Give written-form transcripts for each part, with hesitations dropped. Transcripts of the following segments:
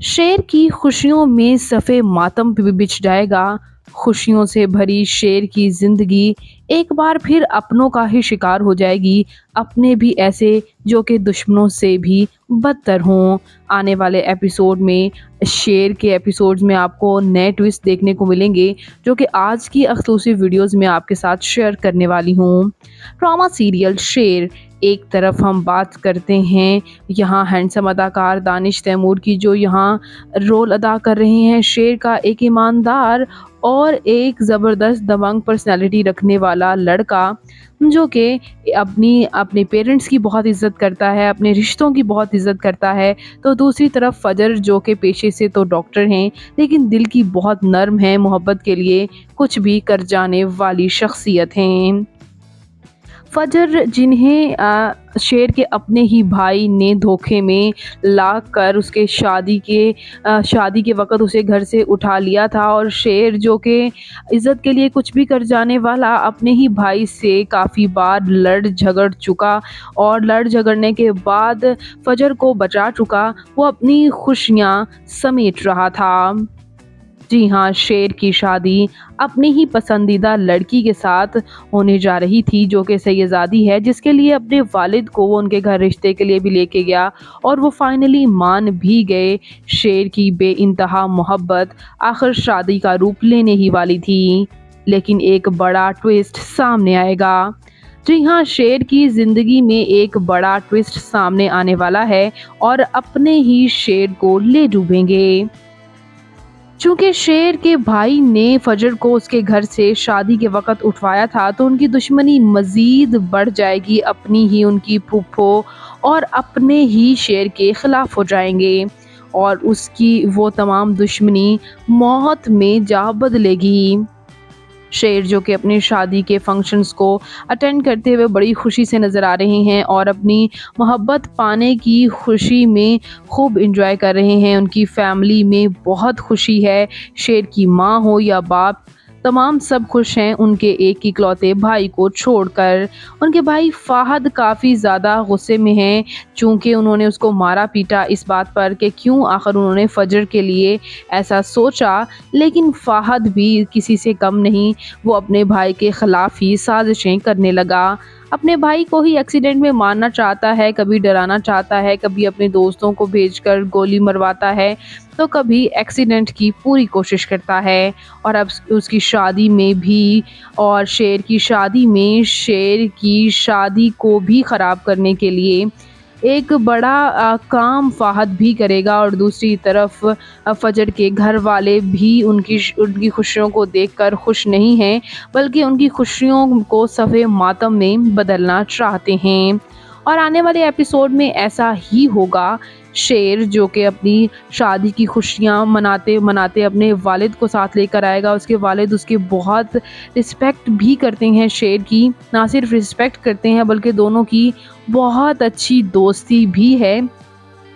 शेर की खुशियों में सफ़े मातम भी बिछ जाएगा। खुशियों से भरी शेर की ज़िंदगी एक बार फिर अपनों का ही शिकार हो जाएगी, अपने भी ऐसे जो कि दुश्मनों से भी बदतर हों। आने वाले एपिसोड में, शेर के एपिसोड्स में आपको नए ट्विस्ट देखने को मिलेंगे, जो कि आज की एक्सक्लूसिव वीडियोज़ में आपके साथ शेयर करने वाली हूँ। ड्रामा सीरियल शेर, एक तरफ हम बात करते हैं यहाँ हैंडसम अदाकार दानिश तैमूर की, जो यहाँ रोल अदा कर रहे हैं शेर का एक ईमानदार और एक ज़बरदस्त दबंग पर्सनैलिटी रखने वाला लड़का, जो कि अपनी अपने पेरेंट्स की बहुत इज़्ज़त करता है, अपने रिश्तों की बहुत इज़्ज़त करता है। तो दूसरी तरफ फ़जर, जो कि पेशे से तो डॉक्टर हैं, लेकिन दिल की बहुत नर्म है, मोहब्बत के लिए कुछ भी कर जाने वाली शख्सियत हैं। फ़जर, जिन्हें शेर के अपने ही भाई ने धोखे में लाकर उसके शादी के वक़्त उसे घर से उठा लिया था, और शेर, जो कि इज़्ज़त के लिए कुछ भी कर जाने वाला, अपने ही भाई से काफ़ी बार लड़ झगड़ चुका, और लड़ झगड़ने के बाद फ़जर को बचा चुका, वो अपनी खुशियाँ समेट रहा था। जी हाँ, शेर की शादी अपनी ही पसंदीदा लड़की के साथ होने जा रही थी, जो कि सैयज़ादी है, जिसके लिए अपने वालिद को वो उनके घर रिश्ते के लिए भी लेके गया, और वो फाइनली मान भी गए। शेर की बेइंतहा मोहब्बत आखिर शादी का रूप लेने ही वाली थी, लेकिन एक बड़ा ट्विस्ट सामने आएगा। जी हाँ, शेर की ज़िंदगी में एक बड़ा ट्विस्ट सामने आने वाला है, और अपने ही शेर को ले डूबेंगे। चूँकि शेर के भाई ने फ़जर को उसके घर से शादी के वक़्त उठवाया था, तो उनकी दुश्मनी मज़ीद बढ़ जाएगी, अपनी ही उनकी फूफो और अपने ही शेर के ख़िलाफ़ हो जाएँगे, और उसकी वो तमाम दुश्मनी मौत में जा बदलेगी। शेर, जो कि अपनी शादी के फंक्शंस को अटेंड करते हुए बड़ी खुशी से नज़र आ रहे हैं, और अपनी मोहब्बत पाने की खुशी में खूब एंजॉय कर रहे हैं। उनकी फैमिली में बहुत खुशी है, शेर की माँ हो या बाप, तमाम सब खुश हैं उनके एक इकलौते भाई को छोड़कर। उनके भाई फ़ाहद काफ़ी ज़्यादा गुस्से में हैं, चूँकि उन्होंने उसको मारा पीटा इस बात पर कि क्यों आखिर उन्होंने फ़जर के लिए ऐसा सोचा। लेकिन फ़ाहद भी किसी से कम नहीं, वो अपने भाई के ख़िलाफ़ ही साज़िशें करने लगा। अपने भाई को ही एक्सीडेंट में मारना चाहता है, कभी डराना चाहता है, कभी अपने दोस्तों को भेजकर गोली मरवाता है, तो कभी एक्सीडेंट की पूरी कोशिश करता है। और अब उसकी शादी में भी, और शेर की शादी में, शेर की शादी को भी ख़राब करने के लिए एक बड़ा काम फ़ाहद भी करेगा, और दूसरी तरफ फ़जर के घर वाले भी उनकी खुशियों को देखकर खुश नहीं हैं, बल्कि उनकी खुशियों को सफ़े मातम में बदलना चाहते हैं। और आने वाले एपिसोड में ऐसा ही होगा। शेर, जो कि अपनी शादी की खुशियाँ मनाते-मनाते अपने वालिद को साथ लेकर आएगा। उसके वालिद उसकी बहुत रिस्पेक्ट भी करते हैं शेर की, ना सिर्फ रिस्पेक्ट करते हैं, बल्कि दोनों की बहुत अच्छी दोस्ती भी है।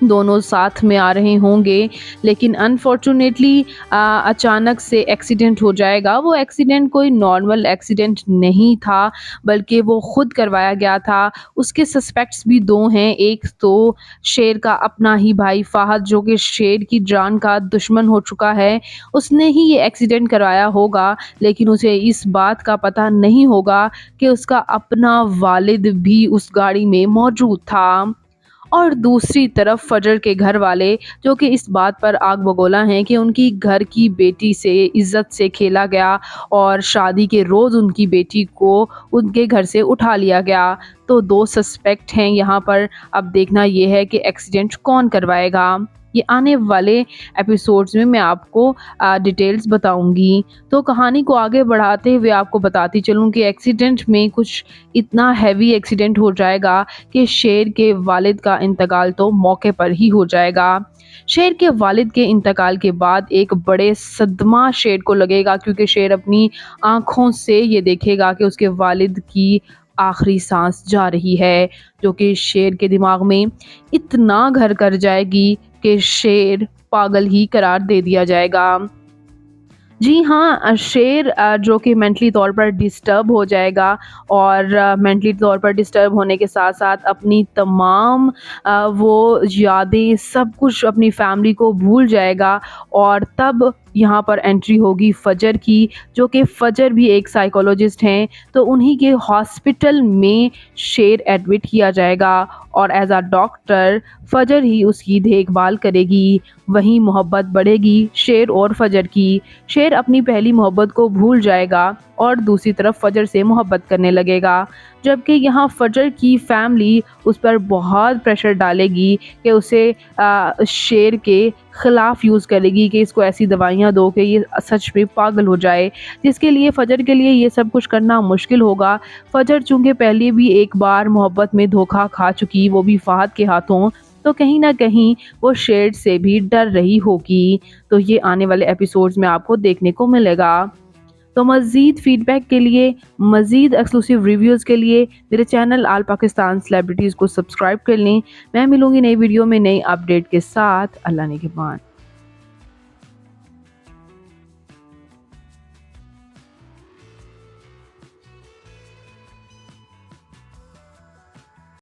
दोनों साथ में आ रहे होंगे, लेकिन अनफॉर्चुनेटली अचानक से एक्सीडेंट हो जाएगा। वो एक्सीडेंट कोई नॉर्मल एक्सीडेंट नहीं था, बल्कि वो खुद करवाया गया था। उसके सस्पेक्ट्स भी 2 हैं, एक तो शेर का अपना ही भाई फ़ाहद, जो कि शेर की जान का दुश्मन हो चुका है। उसने ही ये एक्सीडेंट करवाया होगा, लेकिन उसे इस बात का पता नहीं होगा कि उसका अपना वालिद भी उस गाड़ी में मौजूद था। और दूसरी तरफ फ़जर के घर वाले, जो कि इस बात पर आग बगोला हैं कि उनकी घर की बेटी से इज़्ज़त से खेला गया, और शादी के रोज़ उनकी बेटी को उनके घर से उठा लिया गया। तो 2 सस्पेक्ट हैं यहाँ पर। अब देखना ये है कि एक्सीडेंट कौन करवाएगा। ये आने वाले एपिसोड्स में मैं आपको डिटेल्स बताऊँगी। तो कहानी को आगे बढ़ाते हुए आपको बताती चलूँ कि एक्सीडेंट में कुछ इतना हेवी एक्सीडेंट हो जाएगा कि शेर के वालिद का इंतकाल तो मौके पर ही हो जाएगा। शेर के वालिद के इंतकाल के बाद एक बड़े सदमा शेर को लगेगा, क्योंकि शेर अपनी आँखों से ये देखेगा कि उसके वालिद की आखिरी सांस जा रही है, जो कि शेर के दिमाग में इतना घर कर जाएगी कि शेर पागल ही करार दे दिया जाएगा। जी हाँ, शेर जो कि मेंटली तौर पर डिस्टर्ब हो जाएगा और मेंटली तौर पर डिस्टर्ब होने के साथ-साथ अपनी तमाम वो यादें सब कुछ अपनी फैमिली को भूल जाएगा और तब यहाँ पर एंट्री होगी फ़जर की, जो कि फ़जर भी एक साइकोलॉजिस्ट हैं, तो उन्हीं के हॉस्पिटल में शेर एडमिट किया जाएगा और एज़ अ डॉक्टर फ़जर ही उसकी देखभाल करेगी। वहीं मोहब्बत बढ़ेगी शेर और फ़जर की। शेर अपनी पहली मोहब्बत को भूल जाएगा और दूसरी तरफ फ़जर से मोहब्बत करने लगेगा। जबकि यहाँ फ़जर की फैमिली उस पर बहुत प्रेशर डालेगी कि उसे शेर के ख़िलाफ़ यूज़ करेगी कि इसको ऐसी दवाइयाँ दो कि ये सच में पागल हो जाए, जिसके लिए फ़जर के लिए ये सब कुछ करना मुश्किल होगा। फ़जर चूँकि पहले भी एक बार मोहब्बत में धोखा खा चुकी, वो भी फ़हद के हाथों, तो कहीं न कहीं वो शेर से भी डर रही होगी। तो ये आने वाले एपिसोड्स में आपको देखने को मिलेगा। तो मज़ीद फ़ीडबैक के लिए, मज़ीद एक्सक्लूसिव रिव्यूज़ के लिए मेरे चैनल ऑल पाकिस्तान सेलिब्रिटीज़ को सब्सक्राइब कर लें। मैं मिलूँगी नई वीडियो में नई अपडेट के साथ। अल्लाह ने के बाद।